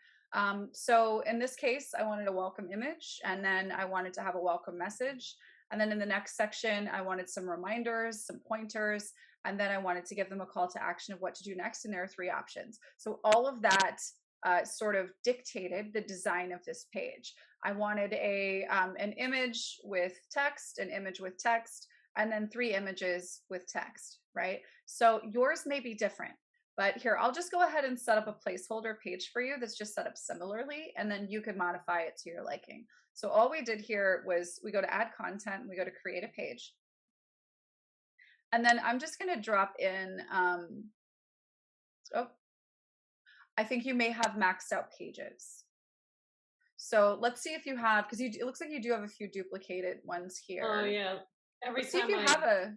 So in this case, I wanted a welcome image, and then I wanted to have a welcome message. And then in the next section, I wanted some reminders, some pointers, and then I wanted to give them a call to action of what to do next. And there are 3 options. So all of that sort of dictated the design of this page. I wanted an image with text, an image with text, and then 3 images with text, right? So yours may be different. But here, I'll just go ahead and set up a placeholder page for you that's just set up similarly, and then you could modify it to your liking. So all we did here was we go to add content, we go to create a page. And then I'm just going to drop in Oh, I think you may have maxed out pages. So let's see if you have, because it looks like you do have a few duplicated ones here. Oh yeah. Let's see if you have a,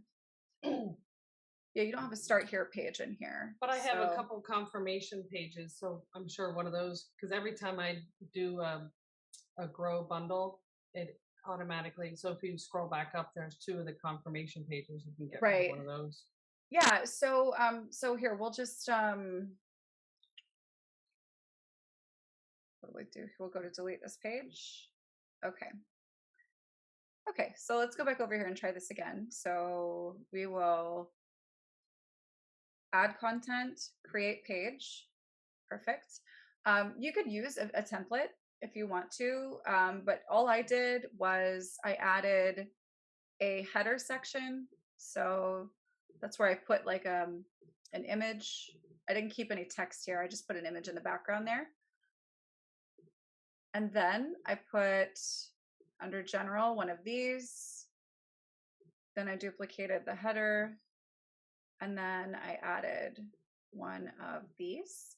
yeah, you don't have a start here page in here. But I have a couple confirmation pages, so I'm sure one of those, because every time I do a grow bundle, it automatically, so if you scroll back up, there's 2 of the confirmation pages. You can get one of those. Yeah, so so here we'll just what do we do? We'll go to delete this page. Okay. Okay, so let's go back over here and try this again. So we will add content, create page. Perfect. You could use a template if you want to, but all I did was I added a header section. So that's where I put like an image. I didn't keep any text here. I just put an image in the background there. And then I put under general one of these. Then I duplicated the header. And then I added one of these.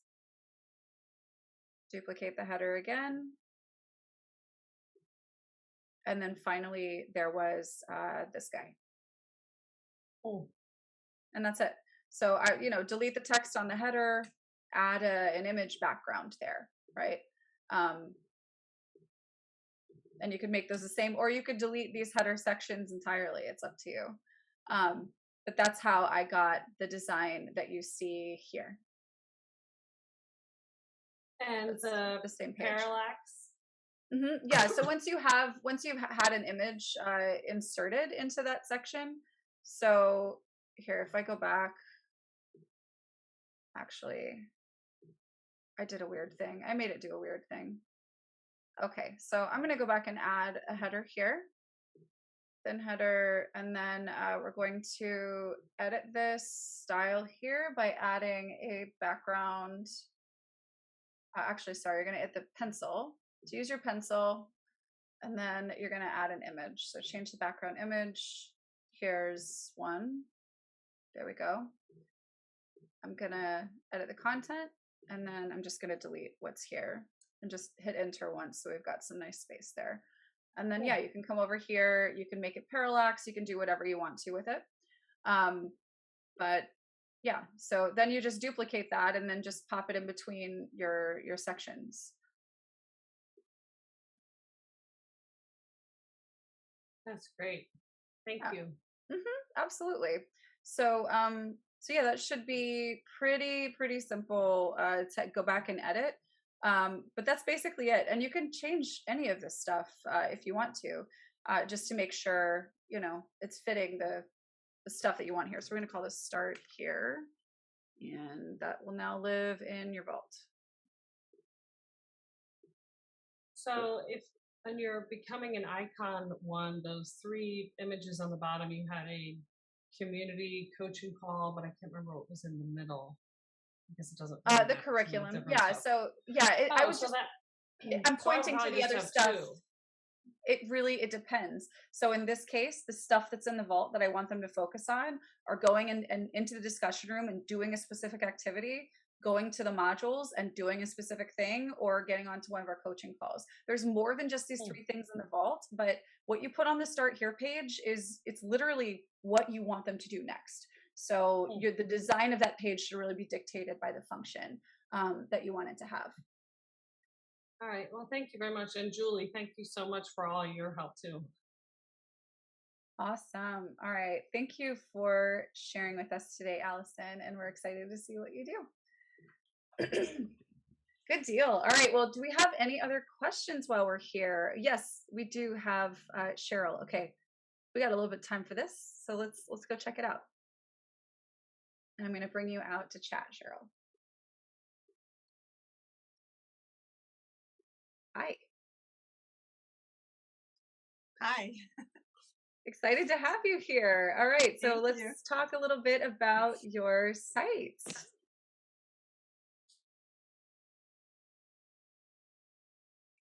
Duplicate the header again. And then finally there was this guy. Oh. And that's it. So I, delete the text on the header, add an image background there, right? And you could make those the same, or you could delete these header sections entirely. It's up to you. But that's how I got the design that you see here. And the same page. parallax. Yeah. So once you've had an image inserted into that section, so here, if I go back, actually, I did a weird thing. I made it do a weird thing. Okay, so I'm going to go back and add a header here, then header, and then we're going to edit this style here by adding a background. Actually, sorry, you're going to hit the pencil. To use your pencil, and then you're going to add an image. So change the background image. Here's one. There we go. I'm going to edit the content, and then I'm just going to delete what's here and just hit enter once. So we've got some nice space there. And then, yeah, you can come over here. You can make it parallax. You can do whatever you want to with it. But yeah, so then you just duplicate that and then just pop it in between your sections. That's great. Thank you. Absolutely. So, so yeah, that should be pretty simple to go back and edit. But that's basically it. And you can change any of this stuff if you want to, just to make sure, it's fitting the stuff that you want here. So we're going to call this start here. And that will now live in your vault. So if when you're becoming an icon one, those 3 images on the bottom, you had a community coaching call, but I can't remember what was in the middle. I guess it doesn't. The curriculum. Yeah. Stuff. So yeah, I was just, I'm pointing to the other stuff. It depends. So in this case, the stuff that's in the vault that I want them to focus on are going and into the discussion room and doing a specific activity, going to the modules and doing a specific thing, or getting onto one of our coaching calls. There's more than just these 3 things in the vault, but what you put on the start here page it's literally what you want them to do next. So the design of that page should really be dictated by the function that you want it to have. All right. Well, thank you very much. And Julie, thank you so much for all your help too. Awesome. All right. Thank you for sharing with us today, Allison. And we're excited to see what you do. Good deal. All right. Well, do we have any other questions while we're here? Yes, we do have Cheryl. Okay. We got a little bit of time for this. So let's go check it out. And I'm going to bring you out to chat, Cheryl. Hi. Hi. Excited to have you here. All right, so let's talk a little bit about your site.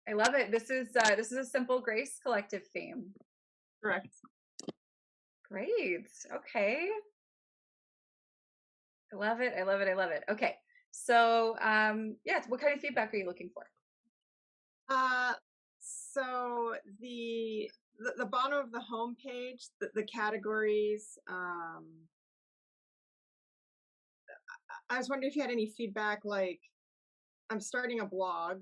I love it. This is a Simple Grace Collective theme. Correct. Great. Okay. I love it. I love it. I love it. Okay. So yeah, what kind of feedback are you looking for? So the bottom of the homepage, the categories. I was wondering if you had any feedback. Like, I'm starting a blog,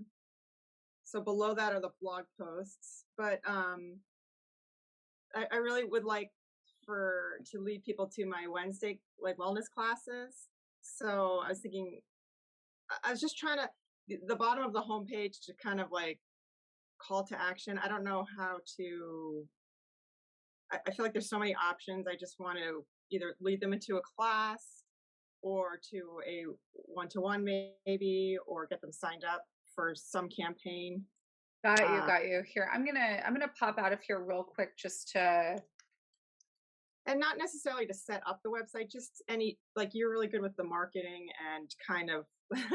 so below that are the blog posts. But I really would like to lead people to my Wednesday like wellness classes. So I was thinking, I was just trying to the bottom of the homepage to kind of like call to action. I don't know how to. I feel like there's so many options. I just want to either lead them into a class or to a one-to-one maybe, or get them signed up for some campaign. Got you, Uh, got you. Here, I'm gonna pop out of here real quick just to. and not necessarily to set up the website, just any, like, you're really good with the marketing and kind of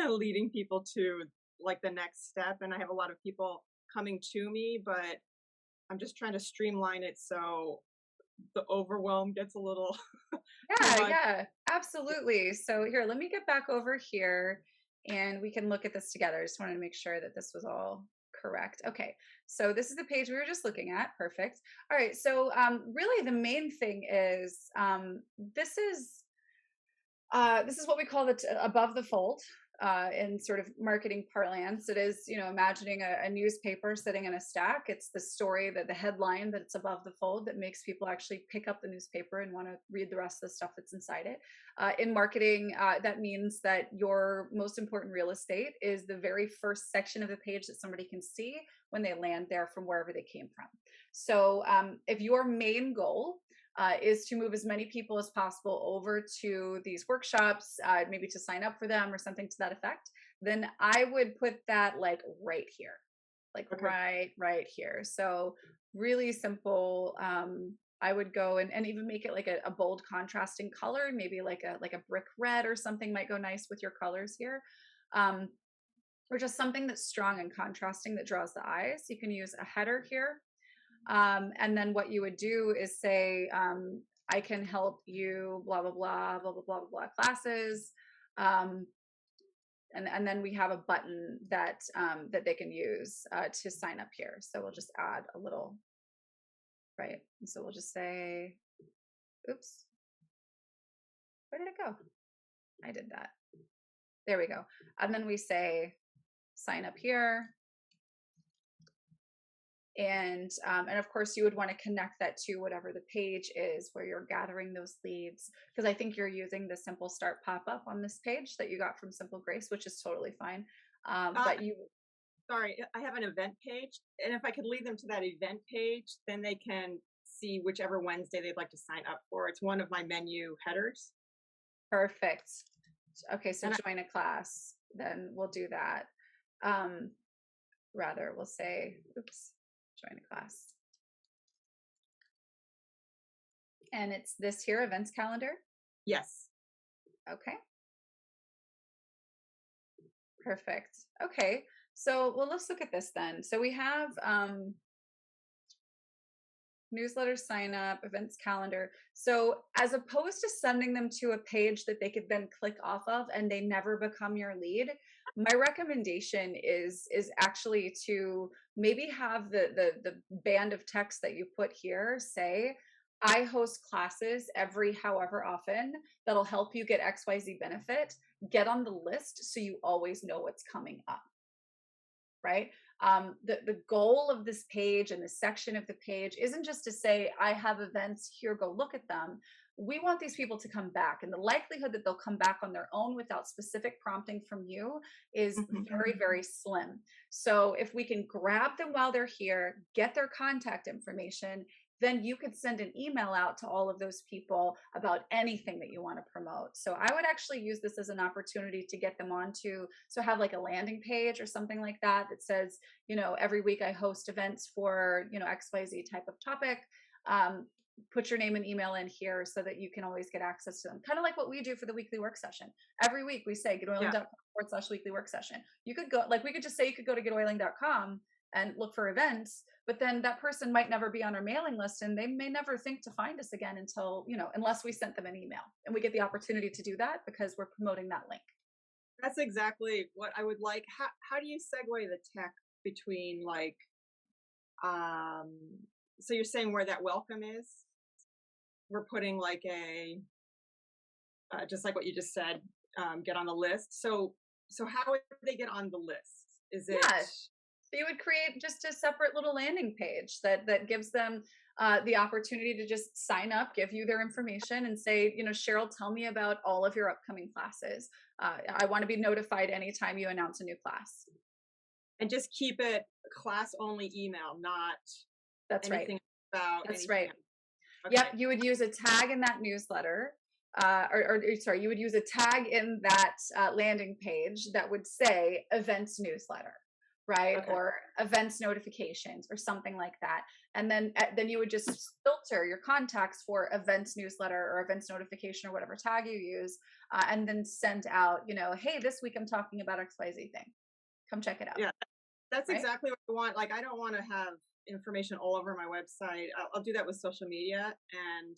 leading people to like the next step. And I have a lot of people coming to me, but I'm just trying to streamline it so the overwhelm gets a little too Yeah, much. yeah, absolutely. So here, let me get back over here and we can look at this together. I just wanted to make sure that this was all correct. Okay, so this is the page we were just looking at. Perfect. All right, so really the main thing is this is what we call the above the fold in sort of marketing parlance. It is, imagining a newspaper sitting in a stack. It's the story, that the headline that's above the fold that makes people actually pick up the newspaper and want to read the rest of the stuff that's inside it. In marketing, that means that your most important real estate is the very first section of the page that somebody can see when they land there from wherever they came from. So if your main goal is to move as many people as possible over to these workshops, maybe to sign up for them or something to that effect, then I would put that like right here, like Okay. right here. So really simple. I would go and even make it like a bold contrasting color, maybe like a brick red or something might go nice with your colors here. Um, or just something that's strong and contrasting that draws the eyes. You can use a header here, and then what you would do is say, I can help you, blah, blah, blah, blah, blah, blah, blah, blah classes. Um, and then we have a button that they can use to sign up here. So we'll just add a little, right? And so we'll just say, oops, where did it go? I did that. There we go. And then we say, sign up here. And of course you would want to connect that to whatever the page is where you're gathering those leads, because I think you're using the simple start pop-up on this page that you got from Simple Grace, which is totally fine. Uh, But you Sorry, I have an event page, and if I could lead them to that event page, then they can see whichever Wednesday they'd like to sign up for. It's one of my menu headers. perfect. Okay, so And join a class, then we'll do that. Rather we'll say, oops, join a class, and it's this here events calendar. yes. Okay, perfect. Okay, so well, let's look at this then. So we have newsletter sign up, events calendar. So as opposed to sending them to a page that they could then click off of and they never become your lead, my recommendation is actually to maybe have the band of text that you put here say, I host classes every however often that'll help you get XYZ benefit. Get on the list so you always know what's coming up, right? The goal of this page and the section of the page isn't just to say, I have events here, go look at them. We want these people to come back, and the likelihood that they'll come back on their own without specific prompting from you is very, very slim. So if we can grab them while they're here, get their contact information, then you could send an email out to all of those people about anything that you want to promote. So I would actually use this as an opportunity to get them onto, so have like a landing page or something like that that says, every week I host events for, XYZ type of topic. Put your name and email in here so that you can always get access to them. Kind of like what we do for the weekly work session. Every week we say getoiling.com/weekly work session. You could go, like we could just say you could go to getoiling.com and look for events, but then that person might never be on our mailing list and they may never think to find us again until, unless we sent them an email, and we get the opportunity to do that because we're promoting that link. That's exactly what I would like. How do you segue the tech between like um so you're saying where that welcome is? We're putting like a just like what you just said, get on the list. So how would they get on the list? Is it Yeah. So you would create just a separate little landing page that gives them the opportunity to just sign up, give you their information, and say, Cheryl, tell me about all of your upcoming classes. I want to be notified anytime you announce a new class. and just keep it class only email, not That's right. anything about That's anything right. else. Yep, Okay. you would use a tag in that newsletter, or sorry, you would use a tag in that landing page that would say events newsletter, right? Okay. Or events notifications or something like that. And then you would just filter your contacts for events newsletter or events notification or whatever tag you use, and then send out, hey, this week I'm talking about XYZ thing. Come check it out. Yeah. That's Right? exactly what I want. Like, I don't want to have information all over my website. I'll do that with social media, and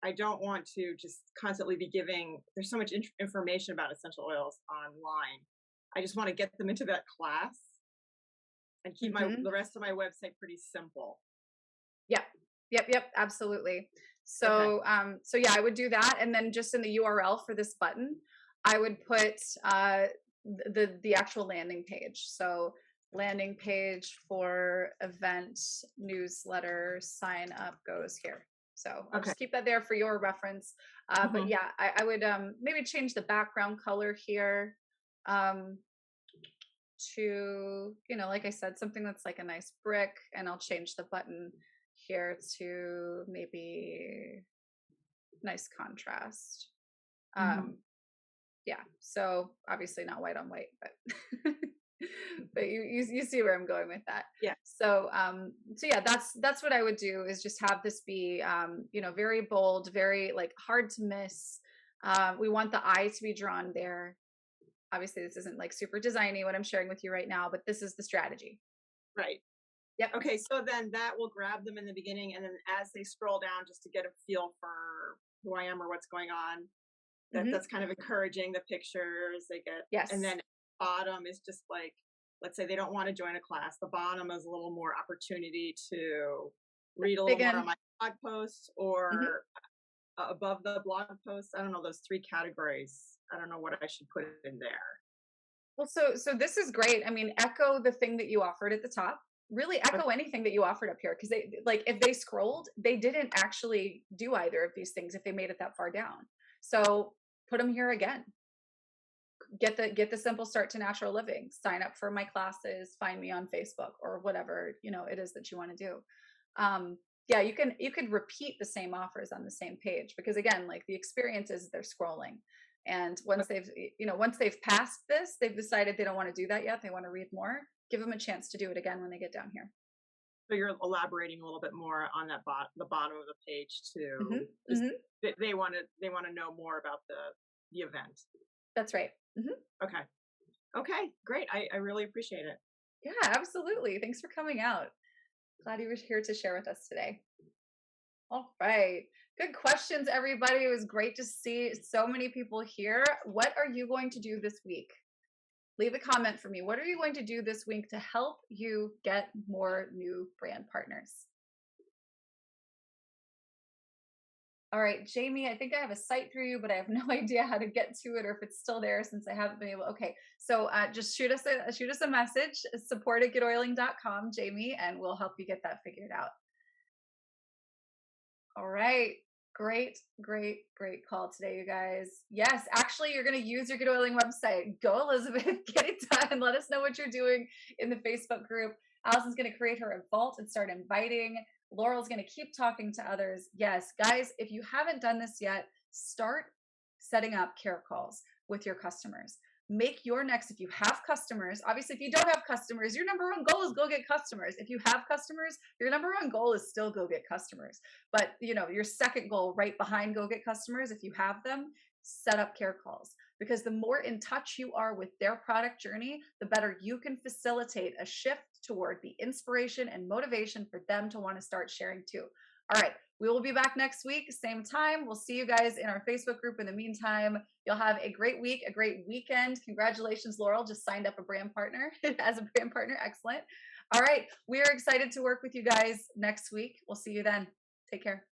I don't want to just constantly be giving. There's so much information about essential oils online. I just want to get them into that class and keep Mm-hmm. the rest of my website pretty simple. Yep, absolutely. Okay. So yeah, I would do that, and then just in the URL for this button, I would put the actual landing page. So landing page for event newsletter sign up goes here. So I'll Okay. just keep that there for your reference. But yeah, I would maybe change the background color here to, like I said, something that's like a nice brick, and I'll change the button here to maybe nice contrast. Yeah, so obviously not white on white, but but you see where I'm going with that. Yeah. So yeah, that's what I would do, is just have this be very bold, very like hard to miss. We want the eye to be drawn there. Obviously this isn't like super designy what I'm sharing with you right now, but this is the strategy. Right. Yep. Okay, so then that will grab them in the beginning, and then as they scroll down, just to get a feel for who I am or what's going on, that's kind of encouraging. The pictures they get, Yes. and then bottom is just like, let's say they don't want to join a class. The bottom is a little more opportunity to read a little more on my blog posts, or above the blog posts. I don't know, those 3 categories. I don't know what I should put in there. Well, so this is great. I mean, echo the thing that you offered at the top. Really echo anything that you offered up here, because they, like, if they scrolled, they didn't actually do either of these things if they made it that far down. So put them here again. Get the simple start to natural living. Sign up for my classes. Find me on Facebook or whatever it is that you want to do. Yeah, you could repeat the same offers on the same page, because again, like, the experience is they're scrolling. And once they've passed this, they've decided they don't want to do that yet, they want to read more, give them a chance to do it again when they get down here. So you're elaborating a little bit more on that the bottom of the page too. They want to know more about the event. That's right. Okay, great. I really appreciate it. Yeah, absolutely. Thanks for coming out. Glad you were here to share with us today. All right. Good questions, everybody. It was great to see so many people here. What are you going to do this week? Leave a comment for me. What are you going to do this week to help you get more new brand partners? All right, Jamie, I think I have a site for you, but I have no idea how to get to it, or if it's still there, since I haven't been able. Okay, so just shoot us a message, support@getoiling.com, Jamie, and we'll help you get that figured out. All right. Great call today, you guys. Yes, actually, you're going to use your GetOiling website. Go, Elizabeth, get it done. Let us know what you're doing in the Facebook group. Allison's going to create her vault and start inviting. Laurel's going to keep talking to others. Yes, guys, if you haven't done this yet, start setting up care calls with your customers. Make your next, if you have customers, obviously, if you don't have customers, your number one goal is go get customers. If you have customers, your number one goal is still go get customers. But, your second goal right behind go get customers, if you have them, set up care calls. Because the more in touch you are with their product journey, the better you can facilitate a shift toward the inspiration and motivation for them to want to start sharing too. All right. We will be back next week, same time. We'll see you guys in our Facebook group. In the meantime, you'll have a great week, a great weekend. Congratulations, Laurel. Just signed up a brand partner as a brand partner. Excellent. All right. We are excited to work with you guys next week. We'll see you then. Take care.